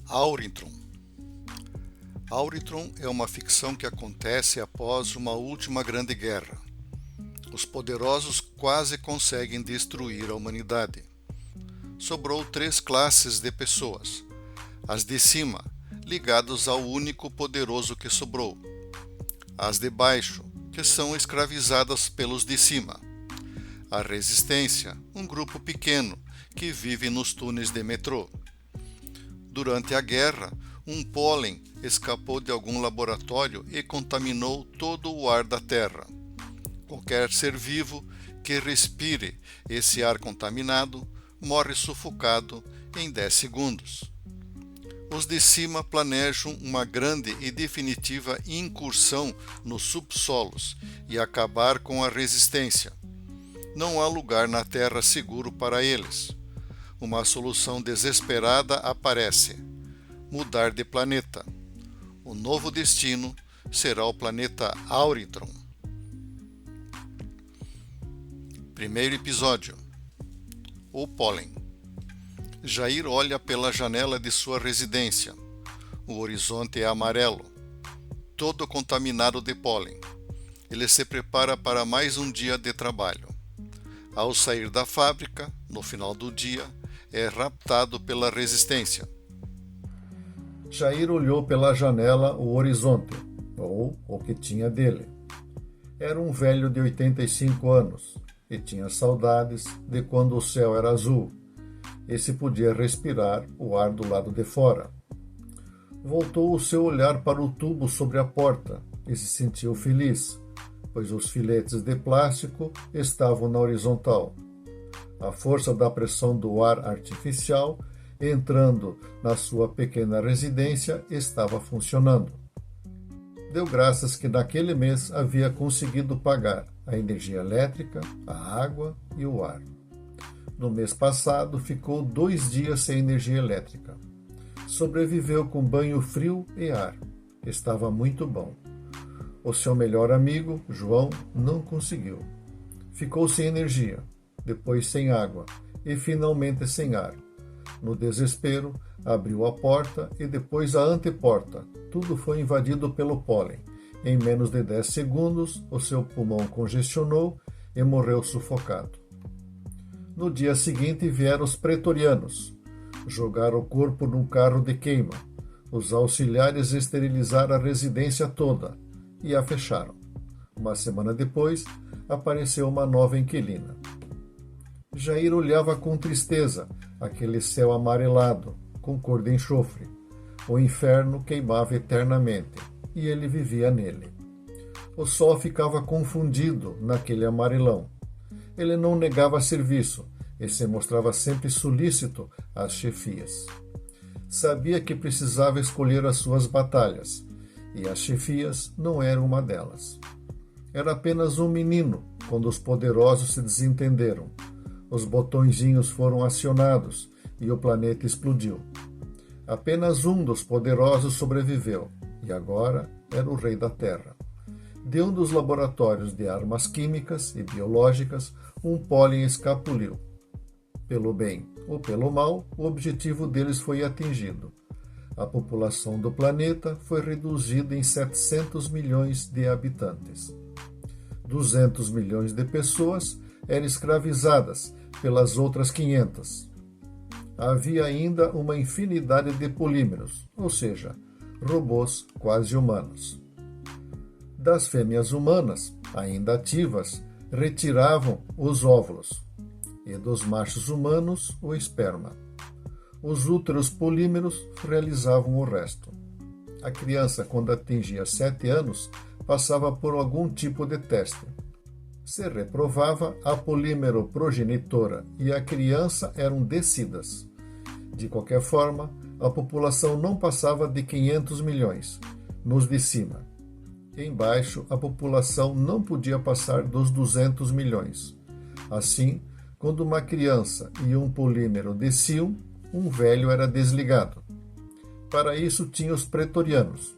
Auritron. Auritron é uma ficção que acontece após uma última grande guerra. Os poderosos quase conseguem destruir a humanidade. Sobrou 3 classes de pessoas. As de cima, ligadas ao único poderoso que sobrou. As de baixo, que são escravizadas pelos de cima. A resistência, um grupo pequeno que vive nos túneis de metrô. Durante a guerra, um pólen escapou de algum laboratório e contaminou todo o ar da Terra. Qualquer ser vivo que respire esse ar contaminado morre sufocado em 10 segundos. Os de cima planejam uma grande e definitiva incursão nos subsolos e acabar com a resistência. Não há lugar na Terra seguro para eles. Uma solução desesperada aparece: mudar de planeta. O novo destino será o planeta Auritron. Primeiro episódio: o pólen. Jair olha pela janela de sua residência. O horizonte é amarelo, todo contaminado de pólen. Ele se prepara para mais um dia de trabalho. Ao sair da fábrica, no final do dia, é raptado pela resistência. Jair olhou pela janela o horizonte, ou o que tinha dele. Era um velho de 85 anos e tinha saudades de quando o céu era azul e se podia respirar o ar do lado de fora. Voltou o seu olhar para o tubo sobre a porta e se sentiu feliz, pois os filetes de plástico estavam na horizontal. A força da pressão do ar artificial entrando na sua pequena residência estava funcionando. Deu graças que naquele mês havia conseguido pagar a energia elétrica, a água e o ar. No mês passado ficou 2 dias sem energia elétrica. Sobreviveu com banho frio e ar. Estava muito bom. O seu melhor amigo, João, não conseguiu. Ficou sem energia, depois sem água e finalmente sem ar. No desespero, abriu a porta e depois a anteporta. Tudo foi invadido pelo pólen. Em menos de 10 segundos, o seu pulmão congestionou e morreu sufocado. No dia seguinte vieram os pretorianos. Jogaram o corpo num carro de queima. Os auxiliares esterilizaram a residência toda e a fecharam. Uma semana depois, apareceu uma nova inquilina. Jair olhava com tristeza aquele céu amarelado, com cor de enxofre. O inferno queimava eternamente, e ele vivia nele. O sol ficava confundido naquele amarelão. Ele não negava serviço e se mostrava sempre solícito às chefias. Sabia que precisava escolher as suas batalhas, e as chefias não eram uma delas. Era apenas um menino quando os poderosos se desentenderam. Os botõezinhos foram acionados e o planeta explodiu. Apenas um dos poderosos sobreviveu, e agora era o rei da Terra. De um dos laboratórios de armas químicas e biológicas, um pólen escapuliu. Pelo bem ou pelo mal, o objetivo deles foi atingido. A população do planeta foi reduzida em 700 milhões de habitantes. 200 milhões de pessoas eram escravizadas pelas outras 500. Havia ainda uma infinidade de polímeros, ou seja, robôs quase humanos. Das fêmeas humanas, ainda ativas, retiravam os óvulos, e dos machos humanos o esperma. Os úteros polímeros realizavam o resto. A criança, quando atingia 7 anos, passava por algum tipo de teste. Se reprovava, a polímero progenitora e a criança eram descidas. De qualquer forma, a população não passava de 500 milhões, nos de cima. Embaixo, a população não podia passar dos 200 milhões. Assim, quando uma criança e um polímero desciam, um velho era desligado. Para isso tinha os pretorianos.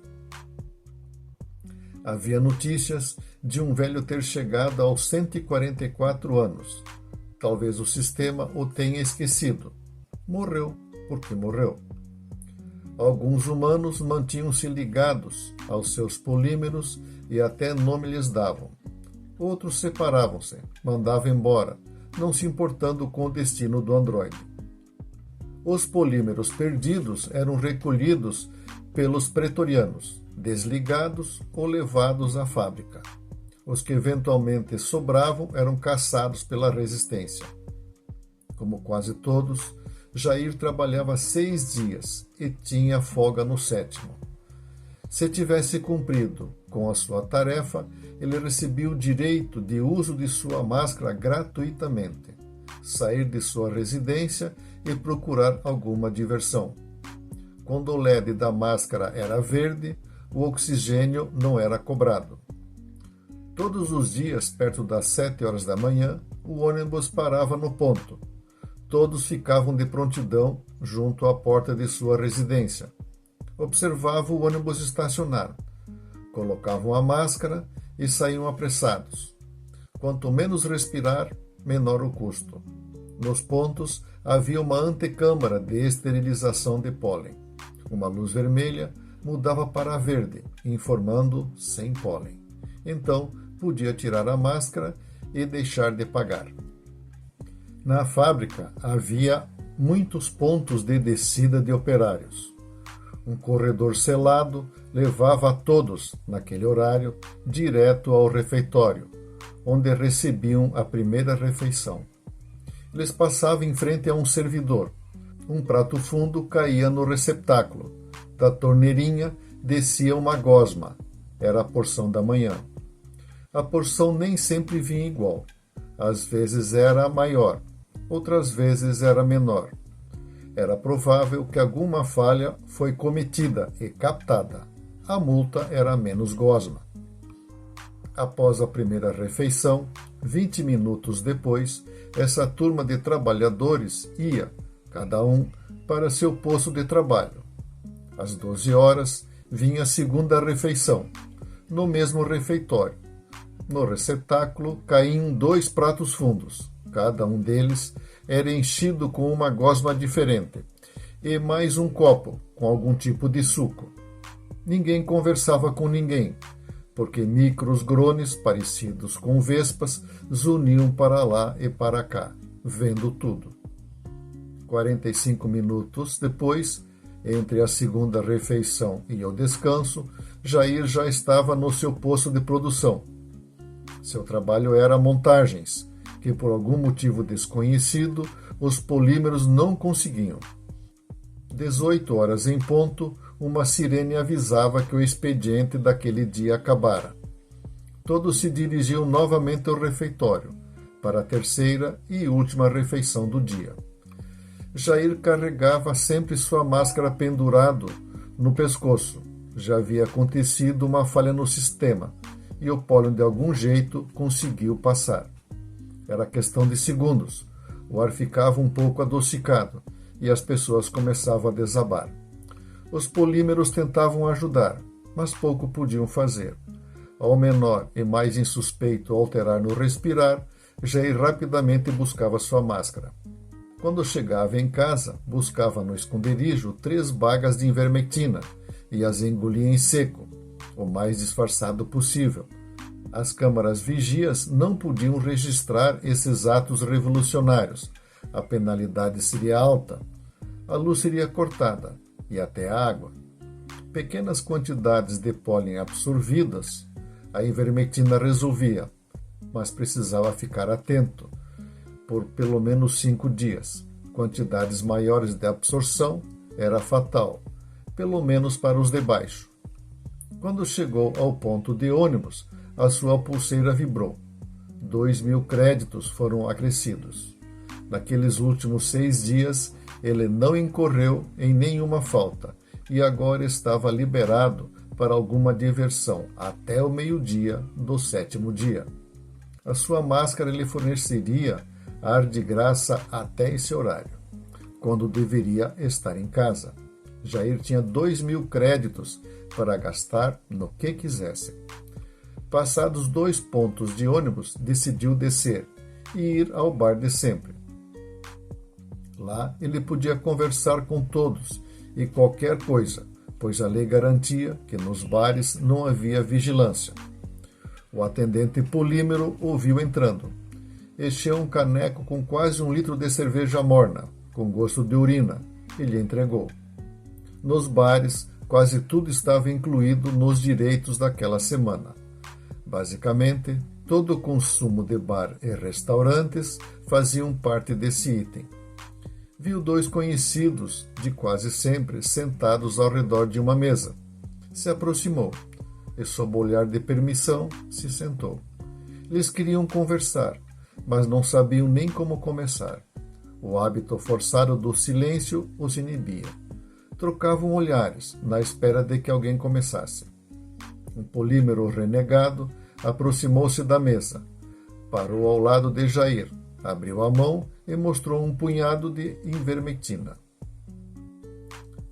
Havia notícias de um velho ter chegado aos 144 anos. Talvez o sistema o tenha esquecido. Morreu porque morreu. Alguns humanos mantinham-se ligados aos seus polímeros e até nome lhes davam. Outros separavam-se, mandavam embora, não se importando com o destino do androide. Os polímeros perdidos eram recolhidos pelos pretorianos, desligados ou levados à fábrica. Os que eventualmente sobravam eram caçados pela resistência. Como quase todos, Jair trabalhava 6 dias e tinha folga no 7º. Se tivesse cumprido com a sua tarefa, ele recebia o direito de uso de sua máscara gratuitamente, sair de sua residência e procurar alguma diversão. Quando o LED da máscara era verde, o oxigênio não era cobrado. Todos os dias, perto das 7 horas da manhã, o ônibus parava no ponto. Todos ficavam de prontidão junto à porta de sua residência. Observavam o ônibus estacionar, colocavam a máscara e saíam apressados. Quanto menos respirar, menor o custo. Nos pontos havia uma antecâmara de esterilização de pólen. Uma luz vermelha mudava para verde, informando sem pólen. Então, podia tirar a máscara e deixar de pagar. Na fábrica havia muitos pontos de descida de operários. Um corredor selado levava a todos, naquele horário, direto ao refeitório, onde recebiam a primeira refeição. Eles passavam em frente a um servidor. Um prato fundo caía no receptáculo. Da torneirinha descia uma gosma. Era a porção da manhã. A porção nem sempre vinha igual. Às vezes era maior, outras vezes era menor. Era provável que alguma falha foi cometida e captada. A multa era menos gosma. Após a primeira refeição, 20 minutos depois, essa turma de trabalhadores ia, cada um, para seu posto de trabalho. Às 12 horas, vinha a segunda refeição, no mesmo refeitório. No receptáculo caíam 2 pratos fundos. Cada um deles era enchido com uma gosma diferente, e mais um copo com algum tipo de suco. Ninguém conversava com ninguém, porque micros grones, parecidos com vespas, zuniam para lá e para cá, vendo tudo. 45 minutos depois, entre a segunda refeição e o descanso, Jair já estava no seu posto de produção. Seu trabalho era montagens, que por algum motivo desconhecido, os polímeros não conseguiam. 18 horas em ponto, uma sirene avisava que o expediente daquele dia acabara. Todos se dirigiam novamente ao refeitório, para a terceira e última refeição do dia. Jair carregava sempre sua máscara pendurado no pescoço. Já havia acontecido uma falha no sistema, e o pólen de algum jeito conseguiu passar. Era questão de segundos. O ar ficava um pouco adocicado e as pessoas começavam a desabar. Os polímeros tentavam ajudar, mas pouco podiam fazer. Ao menor e mais insuspeito alterar no respirar, Jair rapidamente buscava sua máscara. Quando chegava em casa, buscava no esconderijo 3 bagas de ivermectina e as engolia em seco, o mais disfarçado possível. As câmaras vigias não podiam registrar esses atos revolucionários. A penalidade seria alta, a luz seria cortada e até a água. Pequenas quantidades de pólen absorvidas, a ivermectina resolvia, mas precisava ficar atento por pelo menos 5 dias. Quantidades maiores de absorção era fatal, pelo menos para os de baixo. Quando chegou ao ponto de ônibus, a sua pulseira vibrou. 2.000 créditos foram acrescidos. Naqueles últimos 6 dias, ele não incorreu em nenhuma falta e agora estava liberado para alguma diversão até o meio-dia do 7º dia. A sua máscara lhe forneceria ar de graça até esse horário, quando deveria estar em casa. Jair tinha 2.000 créditos para gastar no que quisesse. Passados 2 pontos de ônibus, decidiu descer e ir ao bar de sempre. Lá ele podia conversar com todos e qualquer coisa, pois a lei garantia que nos bares não havia vigilância. O atendente Polímero o viu entrando. Encheu um caneco com quase 1 litro de cerveja morna, com gosto de urina, e lhe entregou. Nos bares, quase tudo estava incluído nos direitos daquela semana. Basicamente, todo o consumo de bar e restaurantes faziam parte desse item. Viu 2 conhecidos, de quase sempre, sentados ao redor de uma mesa. Se aproximou e, sob o olhar de permissão, se sentou. Eles queriam conversar, mas não sabiam nem como começar. O hábito forçado do silêncio os inibia. Trocavam olhares, na espera de que alguém começasse. Um Polímero renegado aproximou-se da mesa, parou ao lado de Jair, abriu a mão e mostrou um punhado de ivermectina.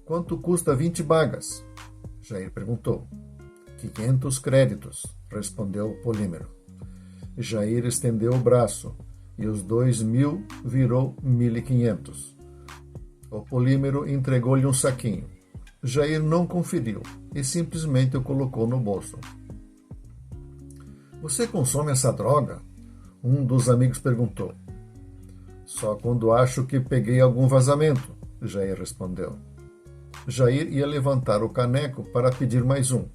Quanto custa 20 bagas? Jair perguntou. 500 créditos, respondeu o Polímero. Jair estendeu o braço e os 2.000 virou 1.500. O Polímero entregou-lhe um saquinho. Jair não conferiu e simplesmente o colocou no bolso. Você consome essa droga? Um dos amigos perguntou. Só quando acho que peguei algum vazamento, Jair respondeu. Jair ia levantar o caneco para pedir mais um,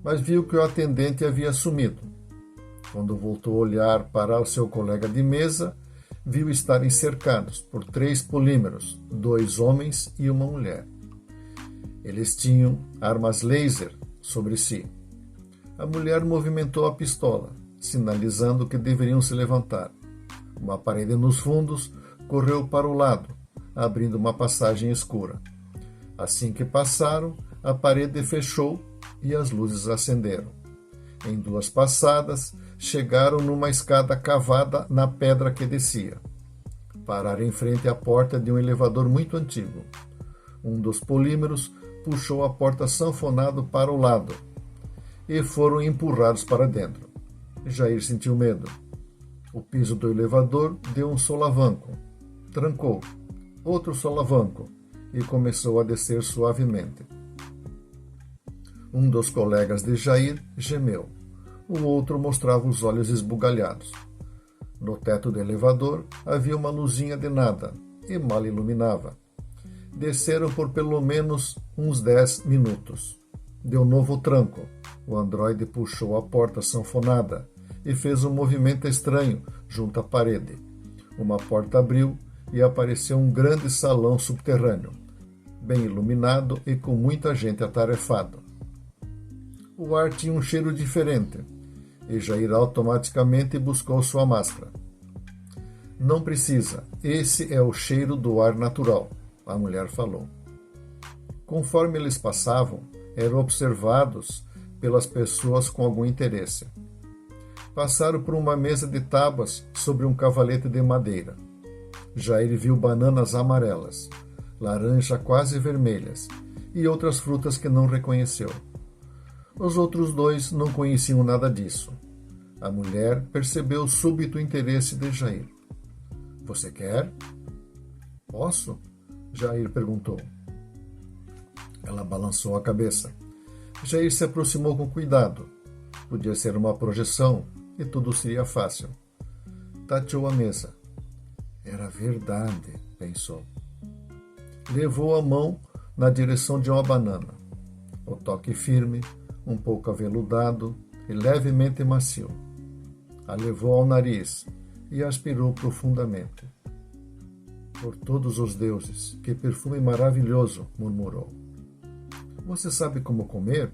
mas viu que o atendente havia sumido. Quando voltou a olhar para o seu colega de mesa, viu estarem cercados por 3 polímeros, 2 homens e uma mulher. Eles tinham armas laser sobre si. A mulher movimentou a pistola, sinalizando que deveriam se levantar. Uma parede nos fundos correu para o lado, abrindo uma passagem escura. Assim que passaram, a parede fechou e as luzes acenderam. Em 2 passadas, chegaram numa escada cavada na pedra que descia. Pararam em frente à porta de um elevador muito antigo. Um dos polímeros puxou a porta sanfonado para o lado e foram empurrados para dentro. Jair sentiu medo. O piso do elevador deu um solavanco. Trancou. Outro solavanco e começou a descer suavemente. Um dos colegas de Jair gemeu. O outro mostrava os olhos esbugalhados. No teto do elevador havia uma luzinha de nada e mal iluminava. Desceram por pelo menos uns 10 minutos. Deu novo tranco. O androide puxou a porta sanfonada e fez um movimento estranho junto à parede. Uma porta abriu e apareceu um grande salão subterrâneo, bem iluminado e com muita gente atarefada. O ar tinha um cheiro diferente, e Jair automaticamente buscou sua máscara. Não precisa, esse é o cheiro do ar natural, a mulher falou. Conforme eles passavam, eram observados pelas pessoas com algum interesse. Passaram por uma mesa de tábuas sobre um cavalete de madeira. Jair viu bananas amarelas, laranja quase vermelhas e outras frutas que não reconheceu. Os outros 2 não conheciam nada disso. A mulher percebeu o súbito interesse de Jair. Você quer? Posso? Jair perguntou. Ela balançou a cabeça. Jair se aproximou com cuidado. Podia ser uma projeção e tudo seria fácil. Tateou a mesa. Era verdade, pensou. Levou a mão na direção de uma banana. O toque firme, um pouco aveludado e levemente macio. A levou ao nariz e aspirou profundamente. Por todos os deuses, que perfume maravilhoso, murmurou. Você sabe como comer?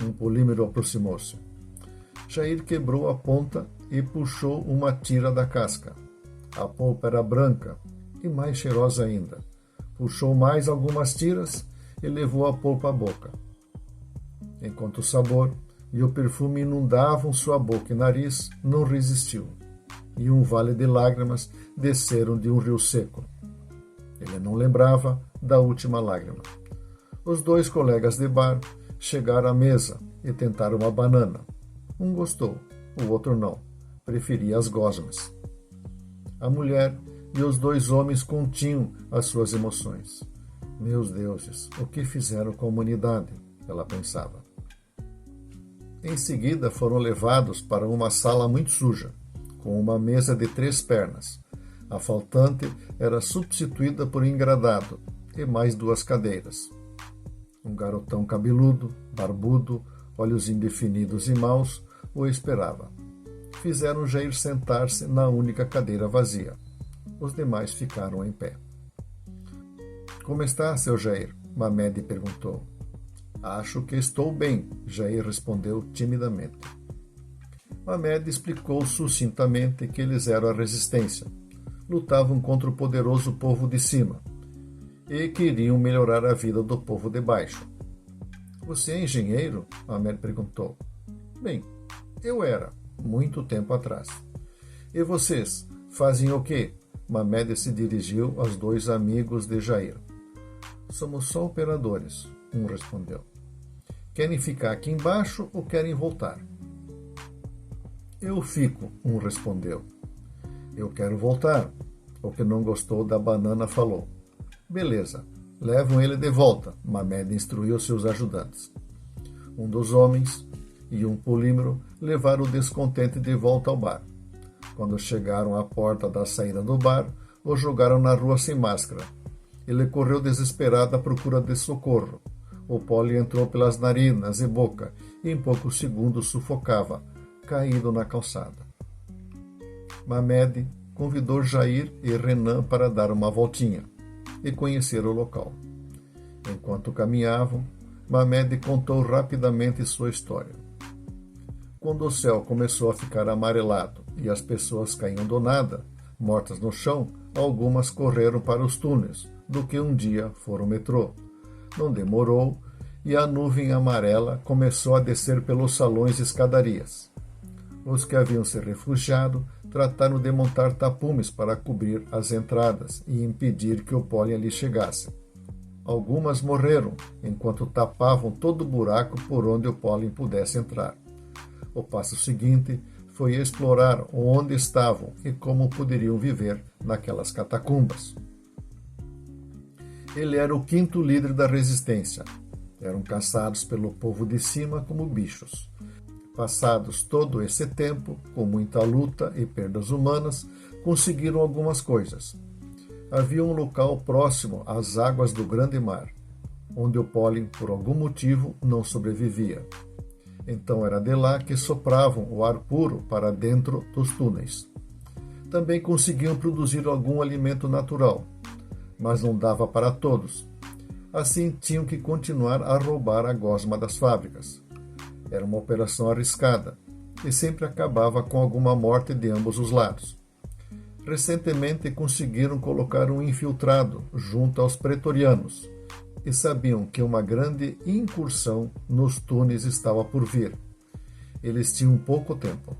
Um polímero aproximou-se. Jair quebrou a ponta e puxou uma tira da casca. A polpa era branca e mais cheirosa ainda. Puxou mais algumas tiras e levou a polpa à boca. Enquanto o sabor e o perfume inundavam sua boca e nariz, não resistiu, e um vale de lágrimas desceram de um rio seco. Ele não lembrava da última lágrima. Os 2 colegas de bar chegaram à mesa e tentaram uma banana. Um gostou, o outro não. Preferia as gosmas. A mulher e os 2 homens continham as suas emoções. Meus deuses, o que fizeram com a humanidade? Ela pensava. Em seguida foram levados para uma sala muito suja, com uma mesa de 3 pernas. A faltante era substituída por um engradado e mais 2 cadeiras. Um garotão cabeludo, barbudo, olhos indefinidos e maus, o esperava. Fizeram Jair sentar-se na única cadeira vazia. Os demais ficaram em pé. Como está, seu Jair? Mamed perguntou. Acho que estou bem, Jair respondeu timidamente. Mamed explicou sucintamente que eles eram a resistência. Lutavam contra o poderoso povo de cima e queriam melhorar a vida do povo de baixo. Você é engenheiro? Mamed perguntou. Bem, eu era, muito tempo atrás. E vocês, fazem o quê? Mamed se dirigiu aos 2 amigos de Jair. Somos só operadores, um respondeu. Querem ficar aqui embaixo ou querem voltar? Eu fico, um respondeu. Eu quero voltar, o que não gostou da banana falou. Beleza, levam ele de volta, Mamed instruiu seus ajudantes. Um dos homens e um polímero levaram o descontente de volta ao bar. Quando chegaram à porta da saída do bar, o jogaram na rua sem máscara. Ele correu desesperado à procura de socorro. O pólio entrou pelas narinas e boca e em poucos segundos sufocava, caído na calçada. Mamed convidou Jair e Renan para dar uma voltinha e conhecer o local. Enquanto caminhavam, Mamed contou rapidamente sua história. Quando o céu começou a ficar amarelado e as pessoas caíam do nada, mortas no chão, algumas correram para os túneis, do que um dia fora o metrô. Não demorou e a nuvem amarela começou a descer pelos salões e escadarias. Os que haviam se refugiado trataram de montar tapumes para cobrir as entradas e impedir que o pólen ali chegasse. Algumas morreram, enquanto tapavam todo o buraco por onde o pólen pudesse entrar. O passo seguinte foi explorar onde estavam e como poderiam viver naquelas catacumbas. Ele era o 5º líder da resistência. Eram caçados pelo povo de cima como bichos. Passados todo esse tempo, com muita luta e perdas humanas, conseguiram algumas coisas. Havia um local próximo às águas do grande mar, onde o pólen, por algum motivo, não sobrevivia. Então era de lá que sopravam o ar puro para dentro dos túneis. Também conseguiam produzir algum alimento natural, mas não dava para todos. Assim tinham que continuar a roubar a gosma das fábricas. Era uma operação arriscada e sempre acabava com alguma morte de ambos os lados. Recentemente conseguiram colocar um infiltrado junto aos pretorianos e sabiam que uma grande incursão nos túneis estava por vir. Eles tinham pouco tempo.